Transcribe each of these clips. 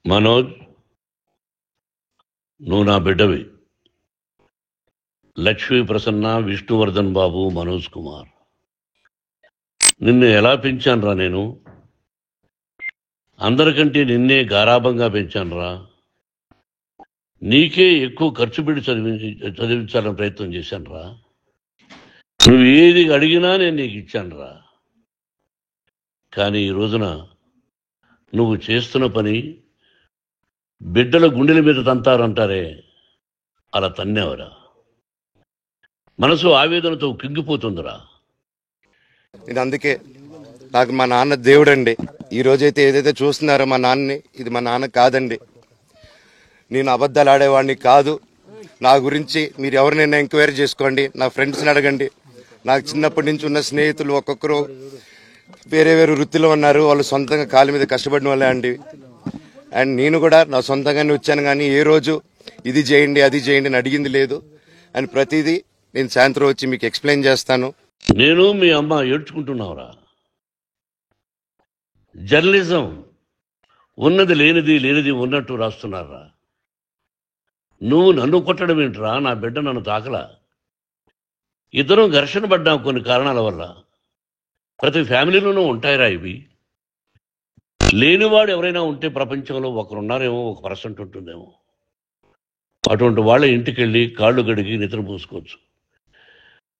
మనోజ్, నువ్వు నా బిడ్డవి. లక్ష్మీ ప్రసన్న, విష్ణువర్ధన్ బాబు, మనోజ్ కుమార్. నిన్ను ఎలా పెంచానురా నేను? అందరికంటే నిన్నే గారాభంగా పెంచానురా. నీకే ఎక్కువ ఖర్చు పెట్టి చదివించాలని ప్రయత్నం చేశానురా. నువ్వు ఏది అడిగినా నేను నీకు ఇచ్చానురా. కానీ ఈ రోజున నువ్వు చేస్తున్న పని బిడ్డల గుండెల మీద తంతారంటారే, అలా తన్నేవరా. మనసు ఆవేదనతో కింగిపోతుందిరా. నేను అందుకే నాకు మా నాన్న దేవుడండి. ఈ రోజైతే ఏదైతే చూస్తున్నారో మా నాన్నని, ఇది మా నాన్న కాదండి. నేను అబద్ధాలు ఆడేవాడిని కాదు. నా గురించి మీరు ఎవరినైనా ఎంక్వైరీ చేసుకోండి, నా ఫ్రెండ్స్ని అడగండి. నాకు చిన్నప్పటి నుంచి ఉన్న స్నేహితులు ఒక్కొక్కరు వేరే వేరే వృత్తిలో ఉన్నారు. వాళ్ళు సొంతంగా కాళ్ళ మీద కష్టపడిన వాళ్ళే అండి. అండ్ నేను కూడా నా సొంతంగానే వచ్చాను, కానీ ఏ రోజు ఇది చేయండి అది చేయండి అని అడిగింది లేదు. అండ్ ప్రతిదీ నేను సాయంత్రం వచ్చి మీకు ఎక్స్ప్లెయిన్ చేస్తాను. నేను మీ అమ్మ ఏడ్చుకుంటున్నావురా. జర్నలిజం ఉన్నది లేనిది, లేనిది ఉన్నట్టు రాస్తున్నారా. నువ్వు నన్ను కొట్టడం ఏంట్రా? నా బిడ్డ నన్ను తాకలా. ఇద్దరం ఘర్షణ పడ్డాం కొన్ని కారణాల వల్ల. ప్రతి ఫ్యామిలీలోనూ ఉంటాయిరా ఇవి. లేనివాడు ఎవరైనా ఉంటే ప్రపంచంలో ఒకరున్నారేమో, 1% ఉంటుందేమో. అటువంటి వాళ్ళ ఇంటికి వెళ్ళి కాళ్ళు గడిగి నిద్ర పూసుకోవచ్చు.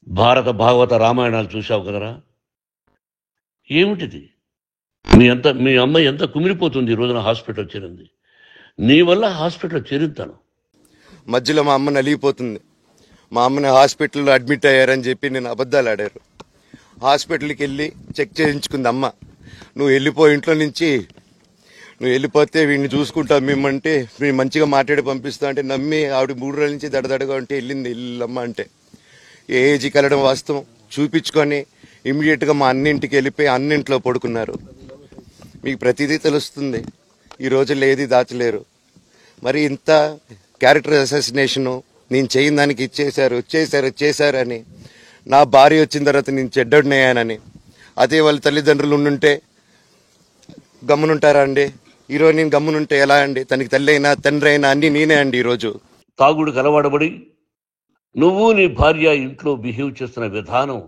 భారత భాగవత రామాయణాలు చూశావు కదరా. ఏమిటిది? మీ అమ్మ ఎంత కుమిలిపోతుంది ఈ రోజున హాస్పిటల్ చేరింది. నీ వల్ల హాస్పిటల్ చేరుతాను. మధ్యలో మా అమ్మ నలిగిపోతుంది. మా అమ్మని హాస్పిటల్లో అడ్మిట్ అయ్యారని చెప్పి నేను అబద్ధాలు ఆడారు. హాస్పిటల్కి వెళ్ళి చెక్ చేయించుకుంది అమ్మ. నువ్వు వెళ్ళిపో ఇంట్లో నుంచి, నువ్వు వెళ్ళిపోతే వీడిని చూసుకుంటావు మేమంటే, మేము మంచిగా మాట్లాడి పంపిస్తావు అంటే నమ్మి ఆవిడ 3 రోజుల నుంచి దడదడగా ఉంటే వెళ్ళింది. వెళ్ళమ్మ అంటే ఏజీకి వెళ్ళడం వాస్తవం చూపించుకొని ఇమీడియట్గా మా అన్నింటికి వెళ్ళిపోయి అన్నింట్లో పడుకున్నారు. మీకు ప్రతిదీ తెలుస్తుంది. ఈ రోజుల్లో ఏది దాచలేరు. మరి ఇంత క్యారెక్టర్ అసాసినేషను నేను చేయని దానికి చేశారు అని, నా భార్య వచ్చిన తర్వాత నేను చెడ్డోడినయ్యానని, అదే వాళ్ళ తల్లిదండ్రులు ఉండుంటే గమ్మునుంటారా అండి? ఈరోజు నేను గమ్మునుంటే ఎలా అండి? తనకి తల్లి అయినా తండ్రి అయినా అన్ని నేనే అండి. ఈరోజు తాగుడు కలవాడబడి నువ్వు నీ భార్య ఇంట్లో బిహేవ్ చేస్తున్న విధానం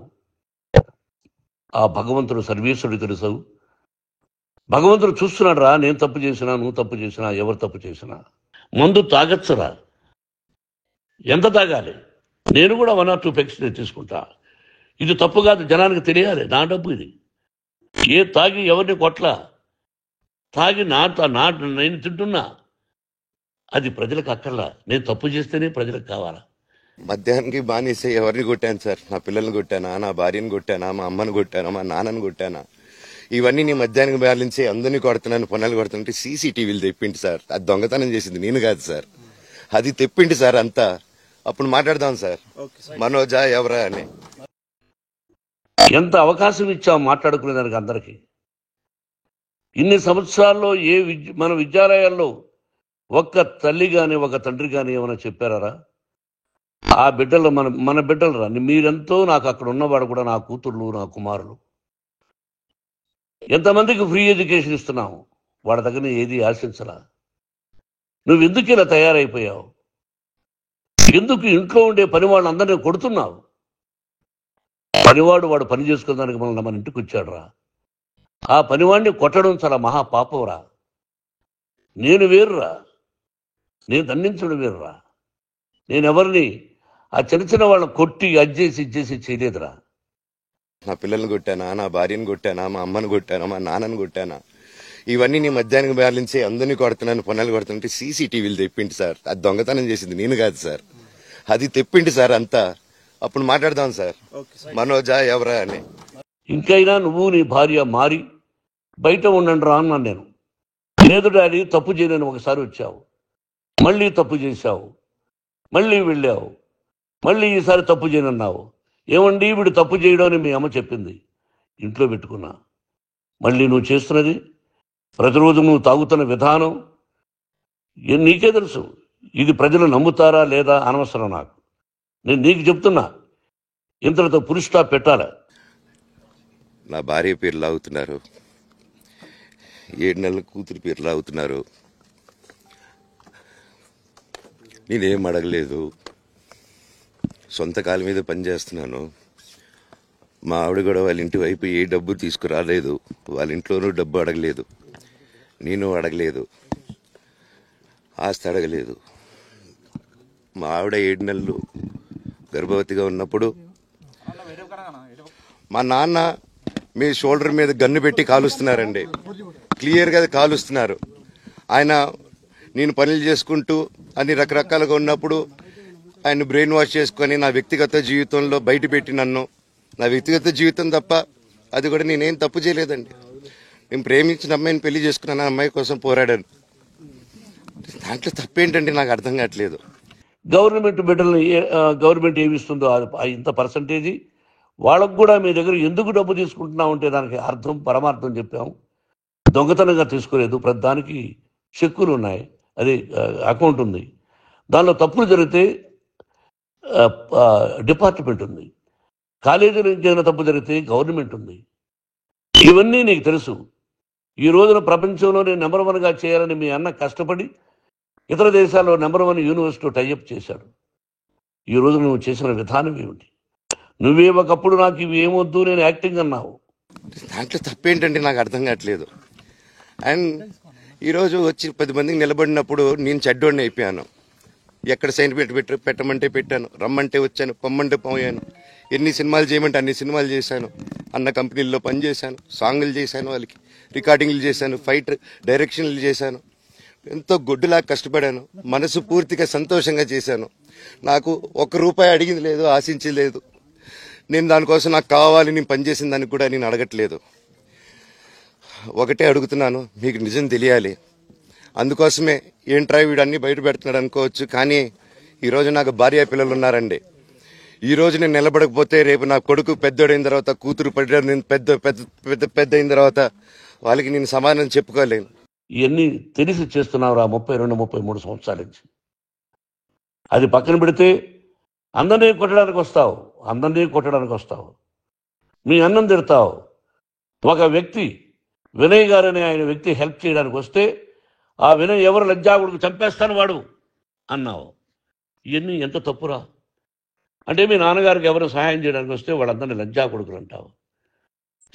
ఆ భగవంతుడు సర్వేశ్వరుడు తెలుసు. భగవంతుడు చూస్తున్నాడు రా. నేను తప్పు చేసినా, నువ్వు తప్పు చేసినా, ఎవరు తప్పు చేసినా. మందు తాగచ్చురా. ఎంత తాగాలి? నేను కూడా 1 or 2 పెగ్స్ తీసుకుంటా. ఇది తప్పు కాదు, జనానికి తెలియాలి. నా డబ్బు ఇది. ఏ తాగి ఎవరిని కొట్లా, తాగి నేను తింటున్నా. అది ప్రజలకు అక్కర్లా. నేను తప్పు చేస్తేనే ప్రజలకు కావాలా. మధ్యాహ్నానికి బానిసే ఎవరిని కొట్టాను సార్? నా పిల్లల్ని కొట్టానా, నా భార్యను కొట్టానా, మా అమ్మని కొట్టానా, మా నాన్నని కొట్టానా? ఇవన్నీ నేను మధ్యాహ్నం బ్యాలెన్సే అందరినీ కొడుతున్నాను, పొన్నాలు కొడుతుంటే సీసీటీవీలు తెప్పిండి సార్. అది దొంగతనం చేసింది నేను కాదు సార్. అది తెప్పిండి సార్ అంతా. అప్పుడు మాట్లాడదాం సార్. మనోజా ఎవరా అని. ఎంత అవకాశం ఇచ్చావు మాట్లాడుకునేదానికి అందరికీ. ఇన్ని సంవత్సరాల్లో మన విద్యాలయాల్లో ఒక్క తల్లి కానీ ఒక తండ్రి కానీ ఏమైనా చెప్పారా? ఆ బిడ్డలు మన బిడ్డలు రా. మీరెంతో నాకు అక్కడ ఉన్నవాడు కూడా నా కూతుర్లు, నా కుమారులు. ఎంతమందికి ఫ్రీ ఎడ్యుకేషన్ ఇస్తున్నావు? వాడి దగ్గర ఏది ఆశించరా. నువ్వు ఎందుకు ఇలా తయారైపోయావు? ఎందుకు ఇంట్లో ఉండే పని వాళ్ళందరినీ కొడుతున్నావు? పనివాడు వాడు పని చేసుకునేదానికి మన ఇంటికి వచ్చాడు రా. ఆ పనివాడిని కొట్టడం చాలా మహాపాపంరా. నేను వేరురా. నేను దండించడం వేరురా. నేనెవరిని ఆ చిన్న వాళ్ళని కొట్టి ఇచ్చేసి చేయలేదురా. నా పిల్లల్ని కొట్టానా, నా భార్యను కొట్టానా, మా అమ్మని కొట్టానా, మా నాన్నని కొట్టానా? ఇవన్నీ నీ మధ్యాహ్నం బ్యాలెన్సే అందరినీ కొడుతున్నాను, పొన్నాలు కొడుతుంటే సీసీటీవీలు తెప్పిండి సార్. అది దొంగతనం చేసింది నేను కాదు సార్. అది తెప్పిండి సార్ అంతా. అప్పుడు మాట్లాడదాం సార్. మనోజా ఎవరా అని. ఇంకైనా నువ్వు నీ భార్య మారి బయట ఉండండి రా అన్నాను నేను. లేదు డాడీ, తప్పు చేయలేని ఒకసారి వచ్చావు, మళ్ళీ తప్పు చేశావు, మళ్ళీ వెళ్ళావు, మళ్ళీ ఈసారి తప్పు చేయనన్నావు. ఏమండి వీడు తప్పు చేయడం అని మీ అమ్మ చెప్పింది. ఇంట్లో పెట్టుకున్నా. మళ్ళీ నువ్వు చేస్తున్నది, ప్రతిరోజు నువ్వు తాగుతున్న విధానం నీకే తెలుసు. ఇది ప్రజలు నమ్ముతారా లేదా అనవసరం నాకు. నేను నీకు చెప్తున్నా, ఇంతటితో పులి స్టాప్ పెట్టాలా. నా భార్య పేరు లాగుతున్నారు, 7 నెలల కూతురు పేరు లాగుతున్నారు. నేనేం అడగలేదు, సొంత కాళ్ళ మీద పనిచేస్తున్నాను. మా ఆవిడ కూడా వాళ్ళ ఇంటి వైపు ఏ డబ్బు తీసుకురాలేదు, వాళ్ళ ఇంట్లోనూ డబ్బు అడగలేదు, నేను అడగలేదు, ఆస్తి అడగలేదు. మా ఆవిడ 7 నెలలు గర్భవతిగా ఉన్నప్పుడు మా నాన్న మీ షోల్డర్ మీద గన్ను పెట్టి కాలుస్తున్నారండి, క్లియర్గా కాలుస్తున్నారు. ఆయన నేను పనులు చేసుకుంటూ అన్ని రకరకాలుగా ఉన్నప్పుడు ఆయన బ్రెయిన్ వాష్ చేసుకొని నా వ్యక్తిగత జీవితంలో బయట పెట్టి నన్ను, నా వ్యక్తిగత జీవితం తప్ప అది కూడా నేనేం తప్పు చేయలేదండి. నేను ప్రేమించిన అమ్మాయిని పెళ్లి చేసుకున్నాను, ఆ అమ్మాయి కోసం పోరాడాను. దాంట్లో తప్పేంటండి నాకు అర్థం కావట్లేదు. గవర్నమెంట్ బిడ్డల్ని గవర్నమెంట్ ఏమిస్తుందో ఇంత పర్సంటేజీ వాళ్ళకు కూడా మీ దగ్గర ఎందుకు డబ్బు తీసుకుంటున్నావు అంటే దానికి అర్థం పరమార్థం చెప్పాము. దొంగతనంగా తీసుకోలేదు, ప్రతి దానికి చెక్కులు ఉన్నాయి, అది అకౌంట్ ఉంది, దానిలో తప్పులు జరిగితే డిపార్ట్మెంట్ ఉంది, కాలేజీలో ఇంకేమైనా తప్పు జరిగితే గవర్నమెంట్ ఉంది. ఇవన్నీ నీకు తెలుసు. ఈ రోజున ప్రపంచంలోనే నెంబర్ 1గా చేయాలని మీ అన్న కష్టపడి ఇతర దేశాల్లో నెంబర్ 1 యూనివర్సిటీ టైఅప్ చేశాడు. ఈ రోజు నువ్వు చేసిన విధానం ఏమిటి? నువ్వే ఒకప్పుడు నాకు ఇవి ఏమొద్దు నేను యాక్టింగ్ అన్నావు. దాంట్లో తప్పేంటండి నాకు అర్థం కావట్లేదు. అండ్ ఈరోజు వచ్చి 10 మందికి నిలబడినప్పుడు నేను చెడ్డోడిని అయిపోయాను. ఎక్కడ సైన్ పెట్టమంటే పెట్టాను, రమ్మంటే వచ్చాను, పొమ్మంటే పోయాను. ఎన్ని సినిమాలు చేయమంటే అన్ని సినిమాలు చేశాను, అన్న కంపెనీల్లో పనిచేశాను, సాంగులు చేశాను, వాళ్ళకి రికార్డింగ్లు చేశాను, ఫైట్ డైరెక్షన్లు చేశాను. ఎంతో గొడ్డులా కష్టపడాను, మనసు పూర్తిగా సంతోషంగా చేశాను. నాకు ₹1 అడిగింది లేదు, ఆశించలేదు. నేను దానికోసం నాకు కావాలి, నేను పనిచేసిన దానికి కూడా నేను అడగట్లేదు. ఒకటే అడుగుతున్నాను, మీకు నిజం తెలియాలి. అందుకోసమే ఏంట్రా వీడు అన్ని బయట పెడుతున్నాడు అనుకోవచ్చు, కానీ ఈరోజు నాకు భార్య పిల్లలు ఉన్నారండి. ఈ రోజు నేను నిలబడకపోతే రేపు నా కొడుకు పెద్దోడైన తర్వాత, కూతురు పెద్ద అయిన తర్వాత వాళ్ళకి నేను సమాధానం చెప్పుకోలేను. ఇవన్నీ తెలిసి చేస్తున్నావురా 32-33 సంవత్సరాల నుంచి. అది పక్కన పెడితే అందరినీ కొట్టడానికి వస్తావు, మీ అన్నం తిడతావు. ఒక వ్యక్తి వినయ్ గారని ఆయన వ్యక్తి హెల్ప్ చేయడానికి వస్తే ఆ వినయ్ ఎవరు లజ్జాగుడికి చంపేస్తాను వాడు అన్నావు. ఇవన్నీ ఎంత తప్పురా? అంటే మీ నాన్నగారికి ఎవరు సహాయం చేయడానికి వస్తే వాళ్ళందరినీ లజ్జాగుడుకులు అంటావు,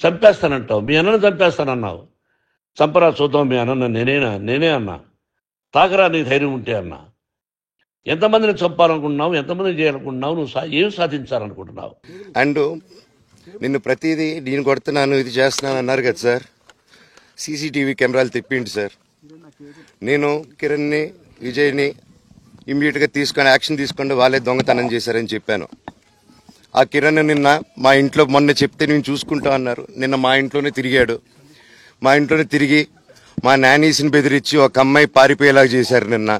చంపేస్తానంటావు. మీ అన్నను చంపేస్తానన్నావు, చంపరా చూద్దాం మీ అన్న నేనే అన్నా, తాకరా నీ ధైర్యం ఉంటే అన్నా. ఎంతమందిని చంపాలనుకుంటున్నావు, ఎంతమందిని చేయాలనుకుంటున్నావు, నువ్వు ఏం సాధించాలనుకుంటున్నావు? అండ్ నిన్ను ప్రతిదీ నేను కొడుతున్నాను, ఇది చేస్తున్నాను అన్నారు కదా సార్. సీసీటీవీ కెమెరాలు తెప్పిండి సార్. నేను కిరణ్ని, విజయ్ని ఇమ్మీడియట్గా తీసుకొని యాక్షన్ తీసుకోండి, వాళ్ళే దొంగతనం చేశారని చెప్పాను. ఆ కిరణ్ నిన్న మా ఇంట్లో మొన్న చెప్తే నేను చూసుకుంటా అన్నారు. నిన్న మా ఇంట్లోనే తిరిగాడు. మా ఇంట్లోనే తిరిగి మా నానీస్ని బెదిరించి ఒక అమ్మాయి పారిపోయేలాగా చేశారు. నిన్న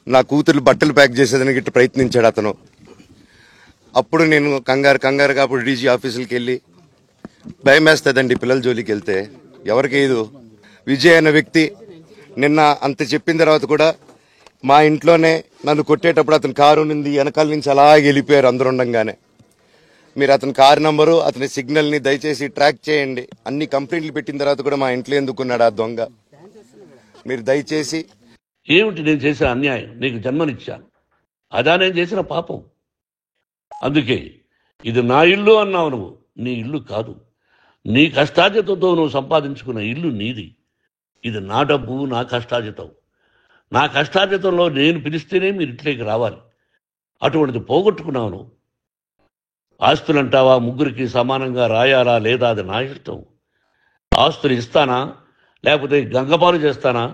నా కూతురు బట్టలు ప్యాక్ చేసేదానికి ఇట్లా ప్రయత్నించాడు అతను. అప్పుడు నేను కంగారుగా అప్పుడు డీజీ ఆఫీసులకి వెళ్ళి, భయం వేస్తుందండి పిల్లల జోలికి వెళ్తే, ఎవరికి ఏదు. విజయ్ అనే వ్యక్తి నిన్న అంత చెప్పిన తర్వాత కూడా మా ఇంట్లోనే నన్ను కొట్టేటప్పుడు అతని కారు ఉంది, వెనకాల నుంచి అలా వెళ్ళిపోయారు అందరు ఉండంగానే. మీరు అతని కారు నంబరు, అతని సిగ్నల్ని దయచేసి ట్రాక్ చేయండి. అన్ని కంప్లైంట్లు పెట్టిన తర్వాత కూడా మా ఇంట్లో ఎందుకున్నాడు ఆ దొంగ? మీరు దయచేసి. ఏమిటి నేను చేసిన అన్యాయం? నీకు జన్మనిచ్చాను, అదా నేను చేసిన పాపం. అందుకే ఇది నా ఇల్లు అన్నావు. నువ్వు నీ ఇల్లు కాదు, నీ కష్టార్జితంతో నువ్వు సంపాదించుకున్న ఇల్లు నీది. ఇది నా డబ్బు, నా కష్టార్జితం. నా కష్టార్జితంలో నేను పిలిస్తేనే మీరు ఇంట్లోకి రావాలి. అటువంటిది పోగొట్టుకున్నావు నువ్వు. ఆస్తులు అంటావా, ముగ్గురికి సమానంగా రాయాలా లేదా అది నా ఇష్టం. ఆస్తులు ఇస్తానా, లేకపోతే గంగపాలు చేస్తానా,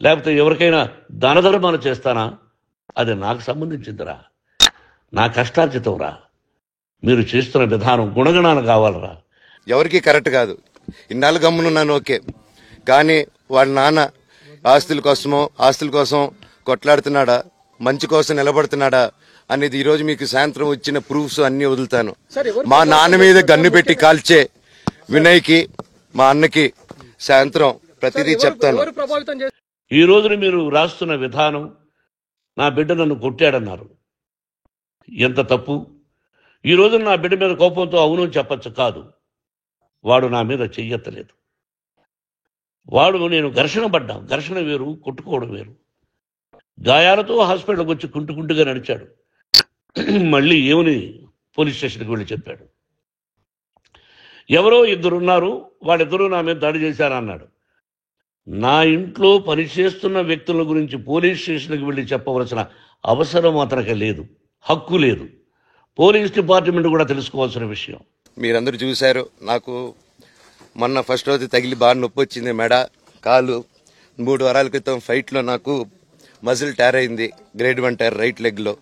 లేకపోతే ఎవరికైనా దానధర్మాలు చేస్తానా, అది నాకు సంబంధించిందిరా, నా కష్టార్జితం రా. మీరు చేస్తున్న విధానం గుణగణాలు కావాలరా. ఎవరికి కరెక్ట్ కాదు. ఇన్నాళ్ళు గమ్మునున్నాను ఓకే, కానీ వాళ్ళ నాన్న ఆస్తుల కోసం కొట్లాడుతున్నాడా, మంచి కోసం నిలబడుతున్నాడా అనేది ఈరోజు మీకు సాయంత్రం వచ్చిన ప్రూఫ్స్ అన్ని వదులుతాను. మా నాన్న మీద గన్ను పెట్టి కాల్చే వినయ్కి, మా అన్నకి సాయంత్రం ప్రతిదీ చెప్తాను. ఈ రోజున మీరు రాస్తున్న విధానం, నా బిడ్డ నన్ను కొట్టాడన్నారు, ఎంత తప్పు. ఈ రోజున నా బిడ్డ మీద కోపంతో అవును చెప్పచ్చు, కాదు, వాడు నా మీద చెయ్యెత్తలేదు. నేను ఘర్షణ పడ్డాం. ఘర్షణ వేరు, కొట్టుకోవడం వేరు. గాయాలతో హాస్పిటల్కి వచ్చి కుంటుకుంటుగా నడిచాడు. మళ్ళీ ఏమని పోలీస్ స్టేషన్కి వెళ్ళి చెప్పాడు. ఎవరో ఇద్దరున్నారు, వాళ్ళిద్దరూ నా మీద దాడి చేశారన్నాడు. నా ఇంట్లో పనిచేస్తున్న వ్యక్తుల గురించి పోలీస్ స్టేషన్కి వెళ్ళి చెప్పవలసిన అవసరం అతనికి లేదు, హక్కు లేదు. పోలీస్ డిపార్ట్మెంట్ కూడా తెలుసుకోవాల్సిన విషయం. మీరందరూ చూశారు. నాకు మొన్న ఫస్ట్ రోజు తగిలి బాగా నొప్పి వచ్చింది, మెడ, కాలు. 3 వారాల క్రితం ఫైట్లో నాకు మజిల్ టైర్ అయింది, గ్రేడ్ 1 టైర్ రైట్ లెగ్లో.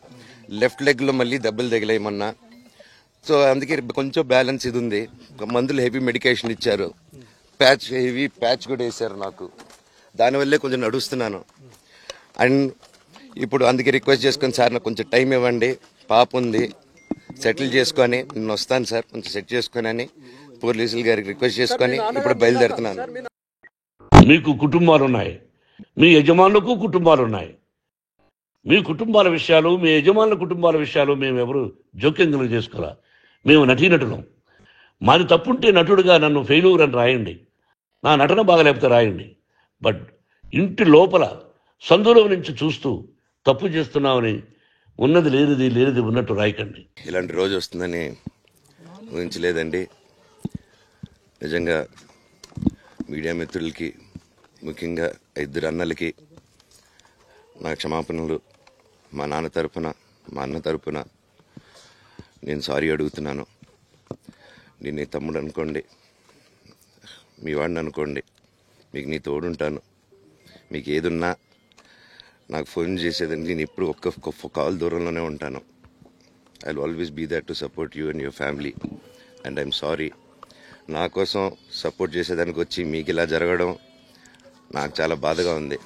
లెఫ్ట్ లెగ్లో మళ్ళీ దెబ్బలు తగిలాయి మొన్న. సో అందుకే కొంచెం బ్యాలెన్స్ ఇది ఉంది. మందులు హెవీ మెడికేషన్ ఇచ్చారు, హెవీ ప్యాచ్ కూడా వేశారు నాకు. దానివల్లే కొంచెం నడుస్తున్నాను. అండ్ ఇప్పుడు అందుకే రిక్వెస్ట్ చేసుకొని, సార్ నాకు కొంచెం టైం ఇవ్వండి, పాప ఉంది, సెటిల్ చేసుకొని నేను వస్తాను సార్, కొంచెం సెట్ చేసుకొని అని పోలీసులు గారికి రిక్వెస్ట్ చేసుకొని ఇప్పుడు బయలుదేరుతున్నాను. మీకు కుటుంబాలు ఉన్నాయి, మీ యజమానులకు కుటుంబాలు ఉన్నాయి. మీ కుటుంబాల విషయాలు, మీ యజమానుల కుటుంబాల విషయాలు మేము ఎవరు జోక్యం చేసుకోవాలా? మేము నటీనటులం. మాది తప్పుంటే నటుడుగా నన్ను ఫెయిల్యూర్ అని రాయండి, నా నటన బాగలేకపోతే రాయండి. బట్ ఇంటి లోపల సందులో నుంచి చూస్తూ తప్పు చేస్తున్నామని ఉన్నది లేనిది లేనిది ఉన్నట్టు రాయకండి. ఇలాంటి రోజు వస్తుందని ఊహించలేదండి. నిజంగా మీడియా మిత్రులకి, ముఖ్యంగా 2 అన్నలకి నా క్షమాపణలు. మా నాన్న తరపున, మా అన్న తరపున నేను సారీ అడుగుతున్నాను. నేను నీ తమ్ముడు అనుకోండి, మీ వాడిని అనుకోండి, మీకు నీ తోడుంటాను. మీకు ఏదున్నా నాకు ఫోన్ చేసేదండి, నేను ఇప్పుడు ఒక్క కాల్ దూరంలోనే ఉంటాను. I will always be there to support you and your family. And I'm sorry, నా కోసం సపోర్ట్ చేసేదానికి వచ్చి మీకు ఇలా జరగడం నాకు చాలా బాధగా ఉంది.